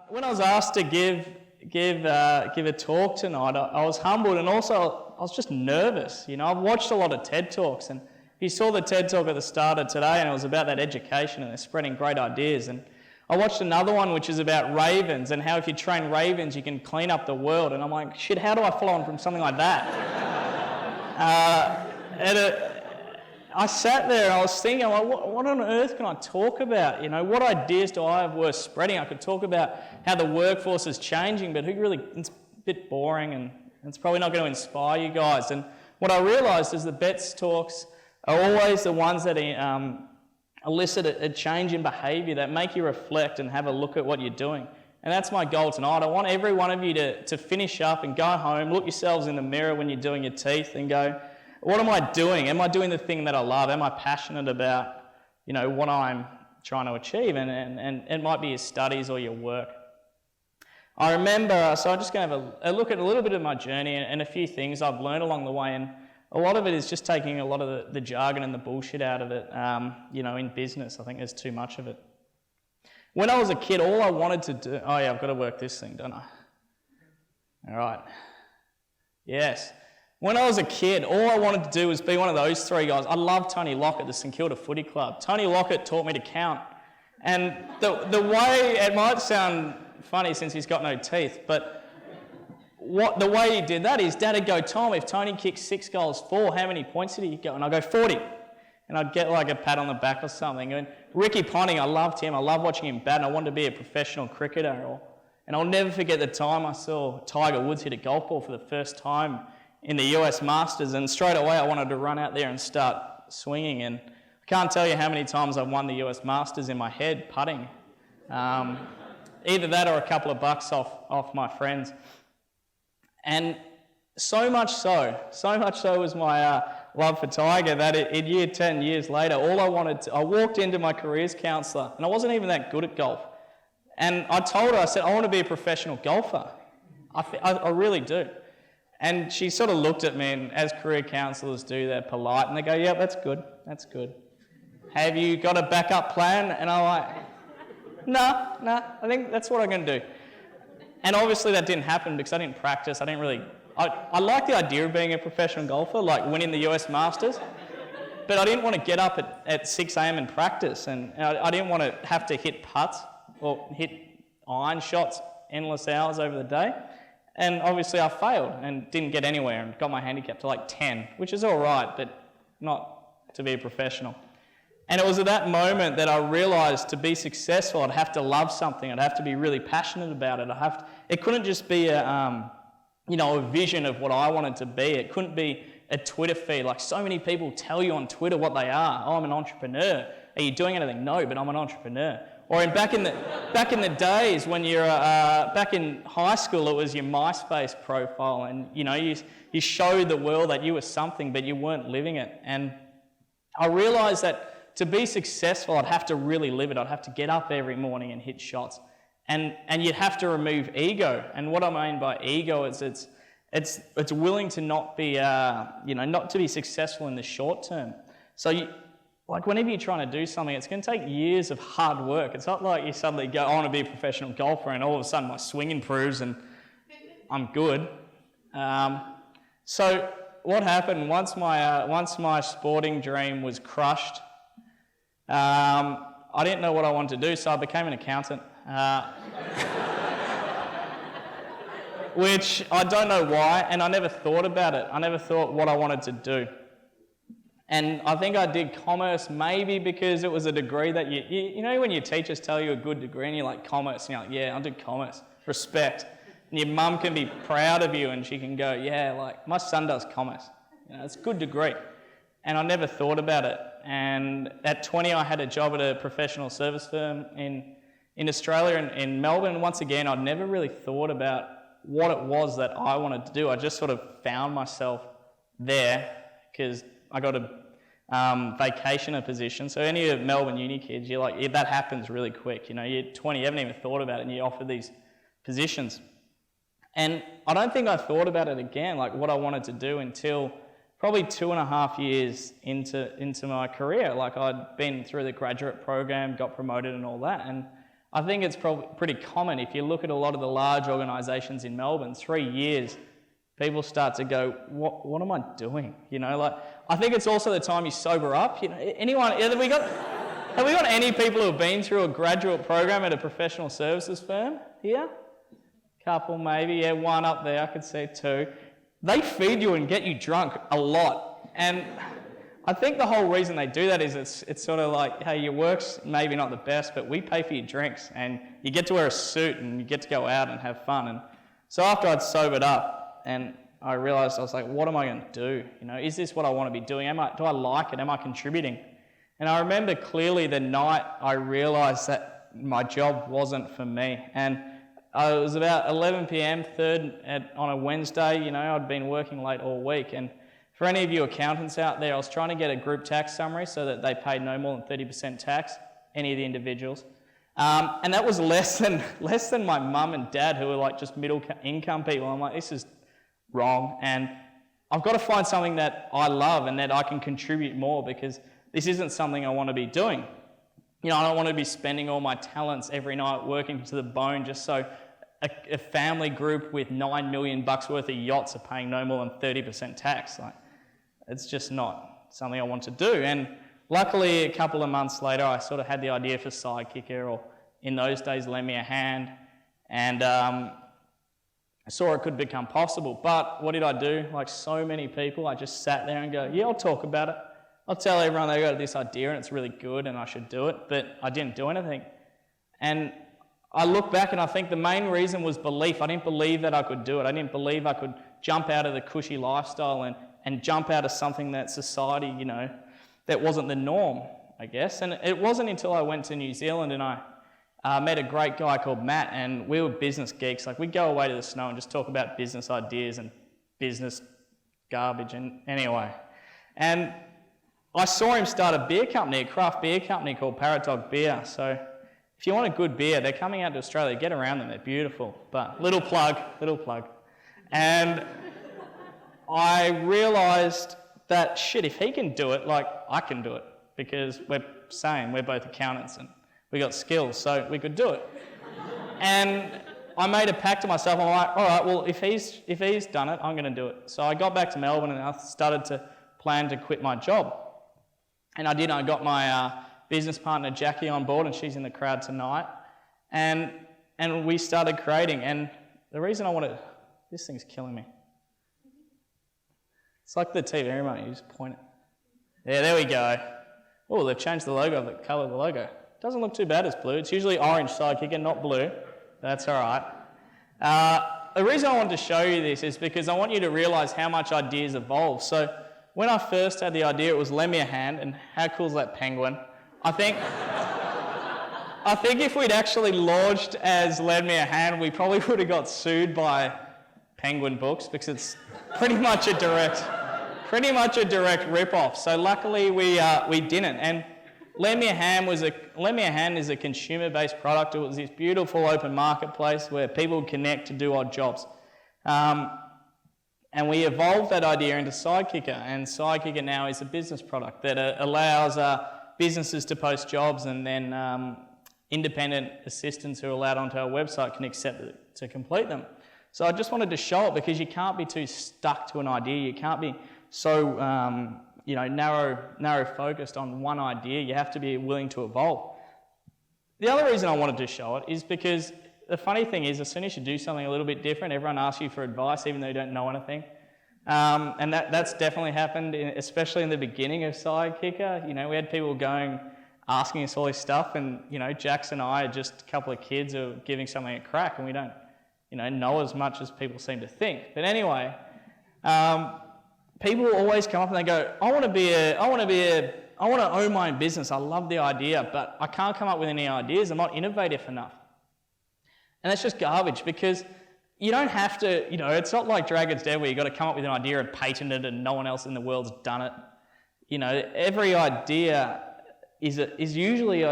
When I was asked to give a talk tonight, I was humbled, and also I was just nervous. You know, I've watched a lot of TED Talks, and you saw the TED Talk at the start of today, and it was about that education, and they're spreading great ideas. And I watched another one which is about ravens, and how if you train ravens, you can clean up the world. And I'm like, shit, how do I follow on from something like that? I sat there and I was thinking, like, what on earth can I talk about? You know, what ideas do I have worth spreading? I could talk about how the workforce is changing, but it's a bit boring, and it's probably not going to inspire you guys. And what I realised is the best talks are always the ones that elicit a change in behaviour, that make you reflect and have a look at what you're doing. And that's my goal tonight. I want every one of you to finish up and go home, look yourselves in the mirror when you're doing your teeth and go, what am I doing? Am I doing the thing that I love? Am I passionate about, you know, what I'm trying to achieve? And it might be your studies or your work. I remember, so I'm just going to have a look at a little bit of my journey and a few things I've learned along the way. And a lot of it is just taking a lot of the jargon and the bullshit out of it, you know, in business. I think there's too much of it. When I was a kid, all I wanted to do... Oh, yeah, I've got to work this thing, don't I? All right. Yes. When I was a kid, all I wanted to do was be one of those three guys. I loved Tony Lockett, the St Kilda Footy Club. Tony Lockett taught me to count. And the way... It might sound funny since he's got no teeth, but the way he did that is Dad would go, Tom, if Tony kicks 6 goals, 4, how many points did he go? And I'd go, 40. And I'd get like a pat on the back or something. And Ricky Ponting, I loved him. I loved watching him bat, and I wanted to be a professional cricketer. And I'll never forget the time I saw Tiger Woods hit a golf ball for the first time in the US Masters, and straight away I wanted to run out there and start swinging. And I can't tell you how many times I've won the US Masters in my head putting. Either that or a couple of bucks off my friends. And so much so was my love for Tiger that in year 10 years later, I walked into my careers counsellor, and I wasn't even that good at golf. And I told her, I said, I want to be a professional golfer. I really do. And she sort of looked at me, and as career counsellors do, they're polite, and they go, yeah, that's good. Have you got a backup plan? And I'm like, no, I think that's what I'm going to do. And obviously that didn't happen because I didn't practice. I like the idea of being a professional golfer, like winning the US Masters, but I didn't want to get up at 6 a.m. and practice, and I didn't want to have to hit putts or hit iron shots endless hours over the day. And obviously I failed and didn't get anywhere and got my handicap to like 10, which is all right, but not to be a professional. And it was at that moment that I realised to be successful, I'd have to love something. I'd have to be really passionate about it. It couldn't just be a vision of what I wanted to be. It couldn't be a Twitter feed. Like so many people tell you on Twitter what they are. Oh, I'm an entrepreneur. Are you doing anything? No, but I'm an entrepreneur. Or back in the days when you're back in high school, it was your MySpace profile, and you know you showed the world that you were something, but you weren't living it. And I realised that to be successful, I'd have to really live it. I'd have to get up every morning and hit shots, and you'd have to remove ego. And what I mean by ego is it's willing to not be not to be successful in the short term. So like whenever you're trying to do something, it's going to take years of hard work. It's not like you suddenly go, I want to be a professional golfer, and all of a sudden my swing improves and I'm good. So what happened once my sporting dream was crushed, I didn't know what I wanted to do, so I became an accountant. Which I don't know why, and I never thought about it. I never thought what I wanted to do. And I think I did commerce maybe because it was a degree that you know when your teachers tell you a good degree and you're like, commerce, and you're like, yeah, I'll do commerce, respect. And your mum can be proud of you and she can go, yeah, like my son does commerce. You know, it's a good degree. And I never thought about it. And at 20, I had a job at a professional service firm in Australia, in Melbourne. And once again, I'd never really thought about what it was that I wanted to do. I just sort of found myself there because I got a vacationer position. So any of Melbourne uni kids, you're like, yeah, that happens really quick. You know, you're 20, you haven't even thought about it, and you're offered these positions. And I don't think I thought about it again, like what I wanted to do, until probably 2.5 years into my career. Like I'd been through the graduate program, got promoted and all that. And I think it's probably pretty common if you look at a lot of the large organisations in Melbourne, 3 years, people start to go, what am I doing? You know, like, I think it's also the time you sober up. You know, have we got any people who have been through a graduate program at a professional services firm here? Couple maybe, yeah, one up there, I could see two. They feed you and get you drunk a lot. And I think the whole reason they do that is it's sort of like, hey, your work's maybe not the best, but we pay for your drinks and you get to wear a suit and you get to go out and have fun. And so after I'd sobered up and I realised, I was like, what am I going to do? You know, is this what I want to be doing? Do I like it? Am I contributing? And I remember clearly the night I realised that my job wasn't for me. And it was about 11 p.m, on a Wednesday. You know, I'd been working late all week. And for any of you accountants out there, I was trying to get a group tax summary so that they paid no more than 30% tax, any of the individuals. And that was less than my mum and dad, who were like just middle income people. I'm like, this is wrong. And I've got to find something that I love and that I can contribute more, because this isn't something I want to be doing. You know, I don't want to be spending all my talents every night working to the bone just so a family group with $9 million worth of yachts are paying no more than 30% tax. Like, it's just not something I want to do. And luckily, a couple of months later, I sort of had the idea for Sidekicker, or in those days, Lend Me a Hand, and I saw it could become possible. But what did I do? Like so many people, I just sat there and go, yeah, I'll talk about it. I'll tell everyone they got this idea and it's really good and I should do it, but I didn't do anything. And I look back and I think the main reason was belief. I didn't believe that I could do it. I didn't believe I could jump out of the cushy lifestyle and jump out of something that society, you know, that wasn't the norm, I guess. And it wasn't until I went to New Zealand and I met a great guy called Matt, and we were business geeks. Like, we'd go away to the snow and just talk about business ideas and business garbage. And anyway, and I saw him start a beer company, a craft beer company called Parrot Dog Beer. So if you want a good beer, they're coming out to Australia. Get around them, they're beautiful. But little plug. And I realised that, shit, if he can do it, like, I can do it, because we're both accountants and we got skills, so we could do it. And I made a pact to myself. I'm like, all right, well, if he's done it, I'm going to do it. So I got back to Melbourne and I started to plan to quit my job. And I did. I got my business partner Jackie on board, and she's in the crowd tonight. And we started creating. And the reason I wanted, this thing's killing me. It's like the TV remote. You just point it. Yeah, there we go. Oh, they've changed the logo, the colour of the logo. Doesn't look too bad as blue. It's usually orange Sidekicker, not blue. That's all right. The reason I wanted to show you this is because I want you to realise how much ideas evolve. So when I first had the idea, it was Lend Me a Hand, and how cool is that penguin? I think if we'd actually launched as Lend Me a Hand, we probably would have got sued by Penguin Books, because it's pretty much a direct rip-off. So luckily we didn't. And Lend Me a Hand is a consumer-based product. It was this beautiful open marketplace where people would connect to do odd jobs. And we evolved that idea into Sidekicker, and Sidekicker now is a business product that allows businesses to post jobs, and then independent assistants who are allowed onto our website can accept it to complete them. So I just wanted to show it, because you can't be too stuck to an idea. You can't be so narrow focused on one idea. You have to be willing to evolve. The other reason I wanted to show it is because the funny thing is, as soon as you do something a little bit different, everyone asks you for advice, even though you don't know anything. And that's definitely happened, especially in the beginning of Sidekicker. You know, we had people asking us all this stuff, and, you know, Jax and I are just a couple of kids who are giving something a crack, and we don't, know as much as people seem to think. But anyway, people always come up and they go, I want to own my own business. I love the idea, but I can't come up with any ideas. I'm not innovative enough. And that's just garbage, because you don't have to, it's not like Dragon's Den where you've got to come up with an idea and patent it and no one else in the world's done it. Every idea is usually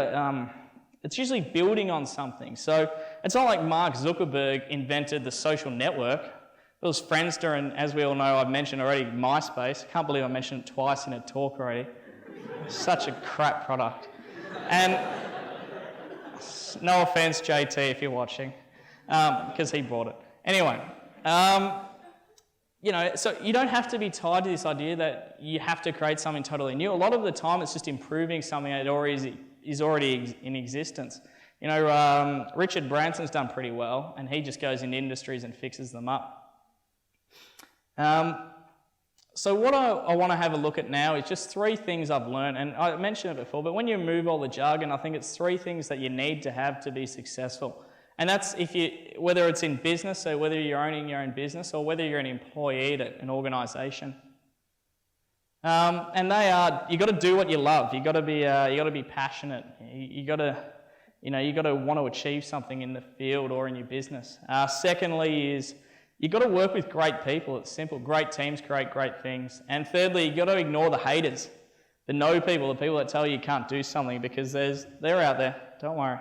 it's usually building on something. So it's not like Mark Zuckerberg invented the social network. It was Friendster, and as we all know, I've mentioned already, MySpace. I can't believe I mentioned it twice in a talk already. Such a crap product. And No offense, JT, if you're watching, because he bought it. Anyway, so you don't have to be tied to this idea that you have to create something totally new. A lot of the time, it's just improving something that is already in existence. Richard Branson's done pretty well, and he just goes into industries and fixes them up. So what I want to have a look at now is just 3 things I've learned, and I mentioned it before, but when you remove all the jargon, I think it's 3 things that you need to have to be successful. And that's whether it's in business, so whether you're owning your own business or whether you're an employee at an organisation. And they are, you got to do what you love. You got to be passionate. You got to want to achieve something in the field or in your business. Secondly is, you got to work with great people. It's simple. Great teams create great things. And thirdly, you got to ignore the haters, the no people, the people that tell you can't do something, because they're out there. Don't worry.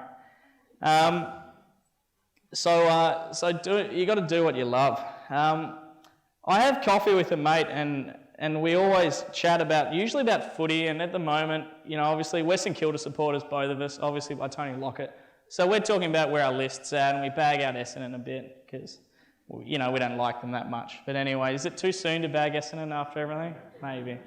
You got to do what you love. I have coffee with a mate, and we always chat usually about footy. And at the moment, obviously we're St Kilda supporters, both of us, obviously by Tony Lockett. So we're talking about where our list's at, and we bag out Essendon a bit because, we don't like them that much. But anyway, is it too soon to bag Essendon after everything? Maybe.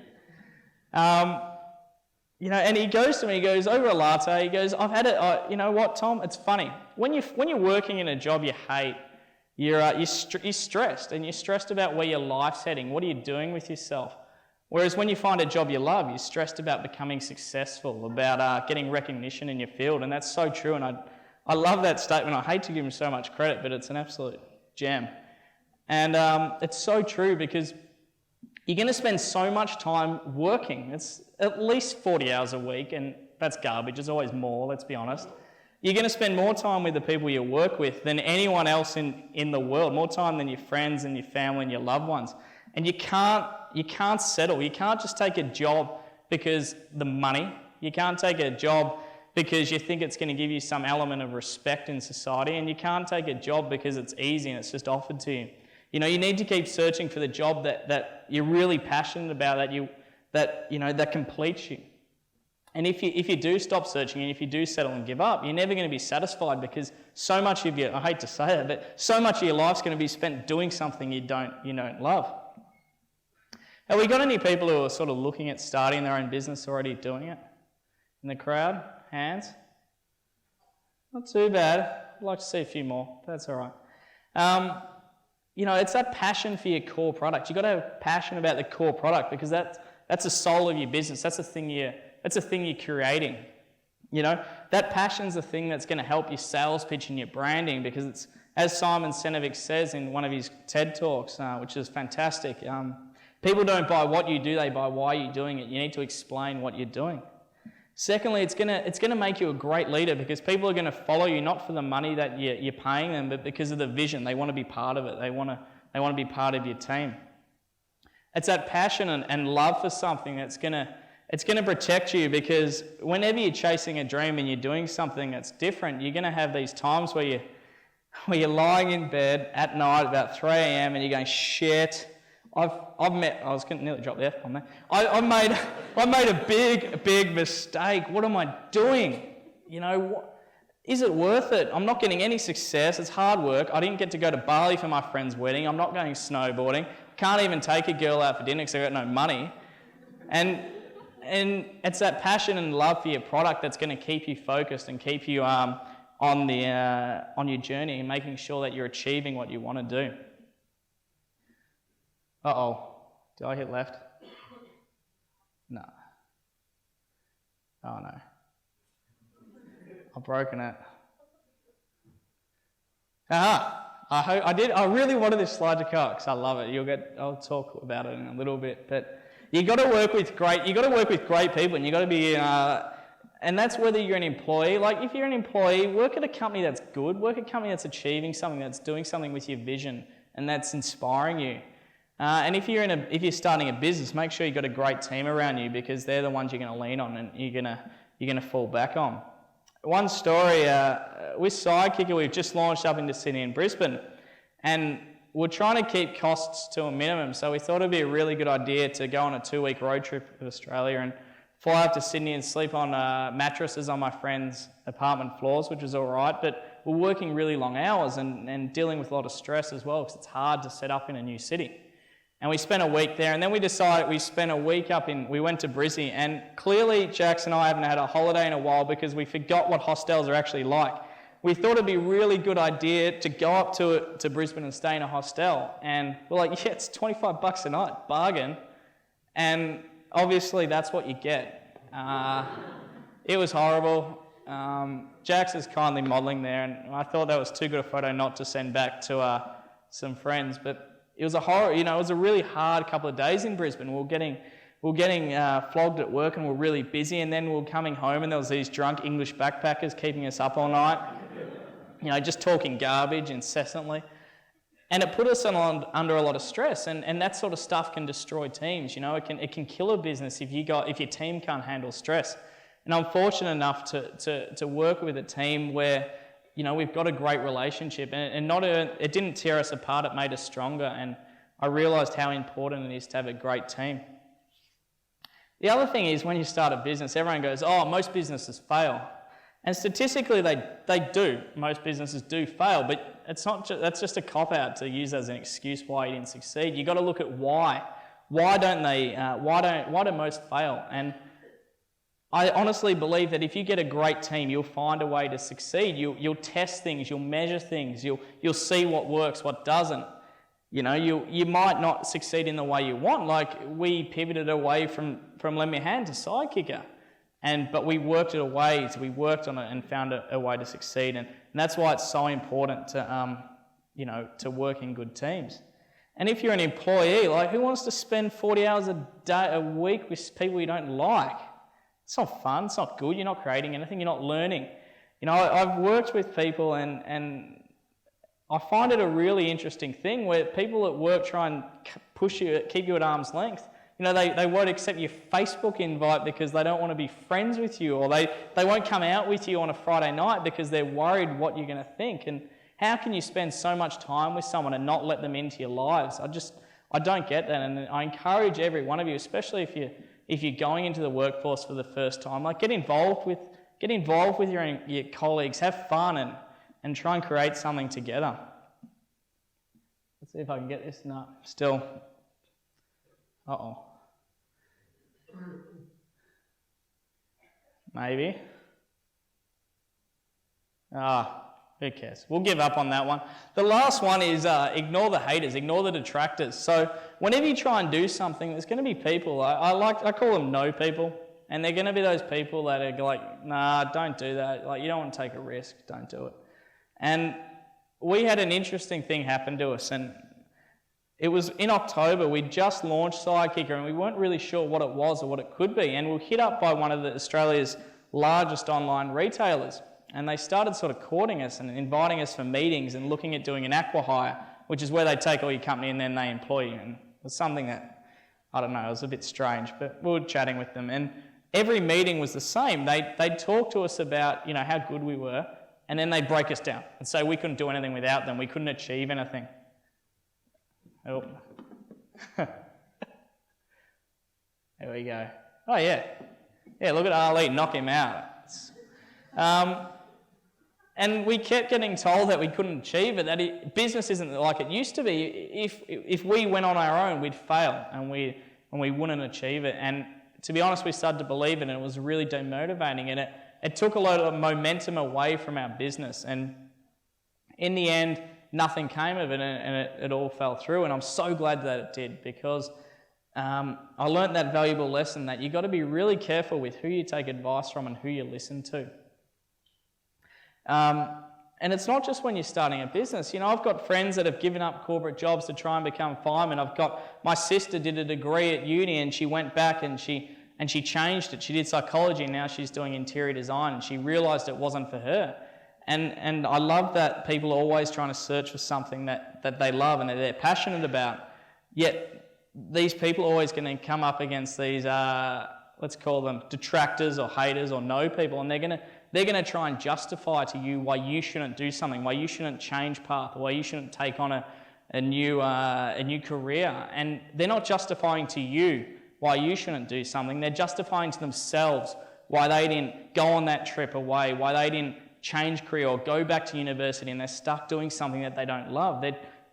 And he goes to me, he goes, over a latte, he goes, I've had it, you know what, Tom, it's funny. When you're working in a job you hate, you're stressed, and you're stressed about where your life's heading. What are you doing with yourself? Whereas when you find a job you love, you're stressed about becoming successful, about getting recognition in your field. And that's so true, and I love that statement. I hate to give him so much credit, but it's an absolute gem. And it's so true, because you're going to spend so much time working. It's at least 40 hours a week, and that's garbage. There's always more, let's be honest. You're going to spend more time with the people you work with than anyone else in the world, more time than your friends and your family and your loved ones. And you can't settle. You can't just take a job because the money. You can't take a job because you think it's going to give you some element of respect in society, and you can't take a job because it's easy and it's just offered to you. You need to keep searching for the job that you're really passionate about, that completes you. And if you do stop searching, and if you do settle and give up, you're never going to be satisfied, because so much of I hate to say that, but so much of your life's going to be spent doing something you don't love. Have we got any people who are sort of looking at starting their own business, already doing it? In the crowd? Hands? Not too bad. I'd like to see a few more. That's all right. It's that passion for your core product. You've got to have passion about the core product, because that's the soul of your business. That's the thing you're creating. That passion's the thing that's going to help your sales pitch and your branding, because it's, as Simon Sinek says in one of his TEDTalks, which is fantastic, people don't buy what you do, they buy why you're doing it. You need to explain what you're doing. Secondly, it's going to make you a great leader, because people are going to follow you not for the money that you're paying them, but because of the vision. They want to be part of it. They want to be part of your team. It's that passion and love for something that's going to protect you, because whenever you're chasing a dream and you're doing something that's different, you're going to have these times where you're lying in bed at night about 3 a.m. and you're going, shit. I was going to nearly drop the F on there. I made a big mistake. What am I doing? Is it worth it? I'm not getting any success. It's hard work. I didn't get to go to Bali for my friend's wedding. I'm not going snowboarding. Can't even take a girl out for dinner because I've got no money. And it's that passion and love for your product that's going to keep you focused and keep you on your journey, and making sure that you're achieving what you want to do. Uh-oh. Did I hit left? No. Oh, no. I've broken it. I did. I really wanted this slide to come up because I love it. I'll talk about it in a little bit. But you got to work with great people, and you got to be, and that's whether you're an employee. Like, if you're an employee, work at a company that's good. Work at a company that's achieving something, that's doing something with your vision, and that's inspiring you. And if you're starting a business, make sure you've got a great team around you, because they're the ones you're going to lean on and you're going to fall back on. One story with Sidekicker, we've just launched up into Sydney and Brisbane, and we're trying to keep costs to a minimum. So we thought it'd be a really good idea to go on a 2-week road trip to Australia and fly up to Sydney and sleep on mattresses on my friends' apartment floors, which was all right, but we're working really long hours and dealing with a lot of stress as well, because it's hard to set up in a new city. And we spent a week there, and then we decided we spent a week we went to Brisbane, and clearly Jax and I haven't had a holiday in a while because we forgot what hostels are actually like. We thought it'd be a really good idea to go up to Brisbane and stay in a hostel, and we're like, yeah, it's $25 a night, bargain. And obviously that's what you get. It was horrible. Jax is kindly modelling there, and I thought that was too good a photo not to send back to some friends, but it was a horror, it was a really hard couple of days in Brisbane. We were getting flogged at work and we were really busy, and then we were coming home and there was these drunk English backpackers keeping us up all night, just talking garbage incessantly. And it put us under a lot of stress, and that sort of stuff can destroy teams. It can kill a business if your team can't handle stress. And I'm fortunate enough to work with a team where we've got a great relationship, and it didn't tear us apart, it made us stronger, and I realised how important it is to have a great team. The other thing is, when you start a business, everyone goes, oh, most businesses fail. And statistically, they do. Most businesses do fail, but that's just a cop-out to use as an excuse why you didn't succeed. You've got to look at why. Why do most fail? And I honestly believe that if you get a great team, you'll find a way to succeed. You'll test things, you'll measure things, you'll see what works, what doesn't. You might not succeed in the way you want. Like, we pivoted away from lend me a hand to sidekicker, but we worked it away. So we worked on it and found a way to succeed, and that's why it's so important to work in good teams. And if you're an employee, who wants to spend 40 hours a week with people you don't like? It's not fun, it's not good, you're not creating anything, you're not learning. I've worked with people and I find it a really interesting thing where people at work try and push you, keep you at arm's length. They won't accept your Facebook invite because they don't want to be friends with you, or they won't come out with you on a Friday night because they're worried what you're going to think. And how can you spend so much time with someone and not let them into your lives? I don't get that, and I encourage every one of you, especially if you're going into the workforce for the first time, get involved with your colleagues, have fun, and try and create something together. Let's see if I can get this. No, still. Uh-oh. Maybe. Who cares? We'll give up on that one. The last one is ignore the haters, ignore the detractors. So whenever you try and do something, there's going to be people, I call them no people, and they're going to be those people that are like, nah, don't do that. You don't want to take a risk, don't do it. And we had an interesting thing happen to us, and it was in October. We just launched Sidekicker, and we weren't really sure what it was or what it could be, and we were hit up by one of Australia's largest online retailers. And they started sort of courting us and inviting us for meetings and looking at doing an acqui-hire, which is where they take all your company and then they employ you. And it was something that, I don't know, it was a bit strange, but we were chatting with them. And every meeting was the same. They'd talk to us about, how good we were, and then they'd break us down and say we couldn't do anything without them. We couldn't achieve anything. Oh. There we go. Oh, yeah. Yeah, look at Ali, knock him out. And we kept getting told that we couldn't achieve it, that business isn't like it used to be. If we went on our own, we'd fail and we wouldn't achieve it. And to be honest, we started to believe it, and it was really demotivating. And it took a lot of momentum away from our business. And in the end, nothing came of it, and it all fell through. And I'm so glad that it did, because I learned that valuable lesson that you've got to be really careful with who you take advice from and who you listen to. And it's not just when you're starting a business. I've got friends that have given up corporate jobs to try and become firemen. My sister did a degree at uni, and she went back and she changed it. She did psychology, and now she's doing interior design, and she realised it wasn't for her. And I love that people are always trying to search for something that they love and that they're passionate about. Yet these people are always going to come up against these, let's call them detractors or haters or no people, and they're going to try and justify to you why you shouldn't do something, why you shouldn't change path, why you shouldn't take on a new career. And they're not justifying to you why you shouldn't do something. They're justifying to themselves why they didn't go on that trip away, why they didn't change career or go back to university, and they're stuck doing something that they don't love.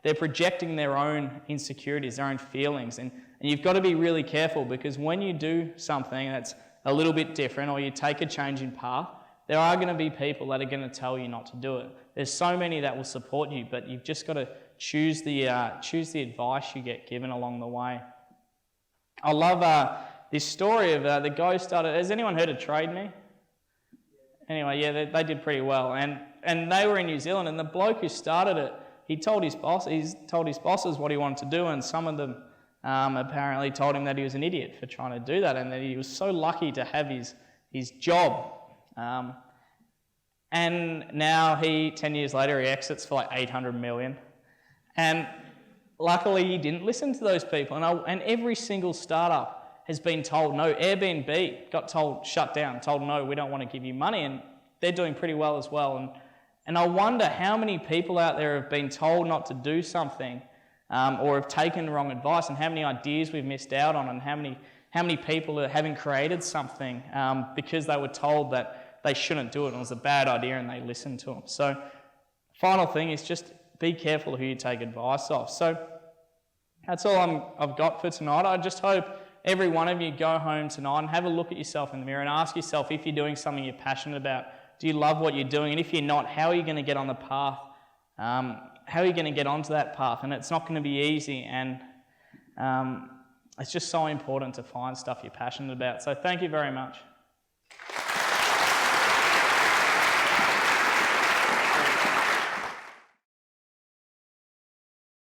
They're projecting their own insecurities, their own feelings. And you've got to be really careful, because when you do something that's a little bit different, or you take a change in path, there are going to be people that are going to tell you not to do it. There's so many that will support you, but you've just got to choose the advice you get given along the way. I love this story of the guy who started. Has anyone heard of Trade Me? Anyway, yeah, they did pretty well, and they were in New Zealand, and the bloke who started it, he told his bosses what he wanted to do, and some of them apparently told him that he was an idiot for trying to do that, and that he was so lucky to have his job. And now 10 years later, he exits for like 800 million. And luckily he didn't listen to those people. And every single startup has been told no. Airbnb got told shut down, told no, we don't want to give you money. And they're doing pretty well as well. And I wonder how many people out there have been told not to do something or have taken wrong advice, and how many ideas we've missed out on, and how many people are having created something because they were told that they shouldn't do it and it was a bad idea, and they listened to them. So final thing is just be careful who you take advice of. So that's all I've got for tonight. I just hope every one of you go home tonight and have a look at yourself in the mirror and ask yourself, if you're doing something you're passionate about, do you love what you're doing? And if you're not, how are you going to get on the path? How are you going to get onto that path? And it's not going to be easy, and it's just so important to find stuff you're passionate about. So thank you very much.